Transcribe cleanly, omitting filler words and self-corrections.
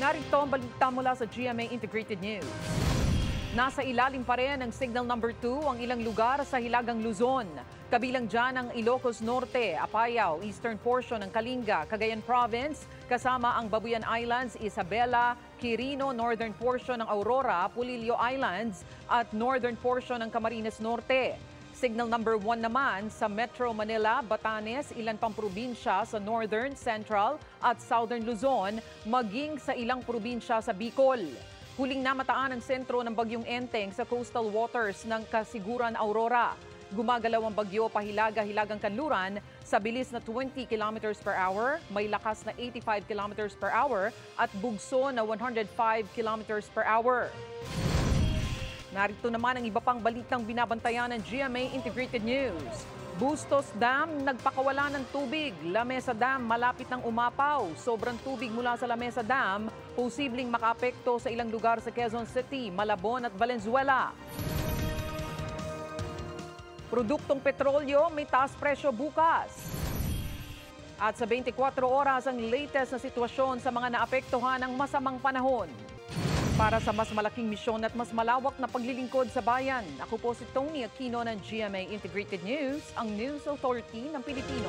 Narito ang balita mula sa GMA Integrated News. Nasa ilalim pa rin ng Signal Number 2 ang ilang lugar sa Hilagang Luzon. Kabilang dyan ang Ilocos Norte, Apayao, eastern portion ng Kalinga, Cagayan Province, kasama ang Babuyan Islands, Isabela, Quirino, northern portion ng Aurora, Pulilio Islands at northern portion ng Camarines Norte. Signal number 1 naman sa Metro Manila, Batanes, ilan pang probinsya sa Northern, Central at Southern Luzon, maging sa ilang probinsya sa Bicol. Huling namataan ang sentro ng Bagyong Enteng sa coastal waters ng Kasiguran, Aurora. Gumagalaw ang bagyo pahilaga-hilagang kanluran sa bilis na 20 km per hour, may lakas na 85 km per hour at bugso na 105 km per hour. Narito naman ang iba pang balitang binabantayan ng GMA Integrated News. Bustos Dam, nagpakawala ng tubig. Lamesa Dam, malapit ng umapaw. Sobrang tubig mula sa Lamesa Dam, posibleng makaapekto sa ilang lugar sa Quezon City, Malabon at Valenzuela. Produktong petrolyo, may taas presyo bukas. At sa 24 oras, ang latest na sitwasyon sa mga naapektuhan ng masamang panahon. Para sa mas malaking misyon at mas malawak na paglilingkod sa bayan, ako po si Tony Aquino ng GMA Integrated News, ang News Authority ng Pilipino.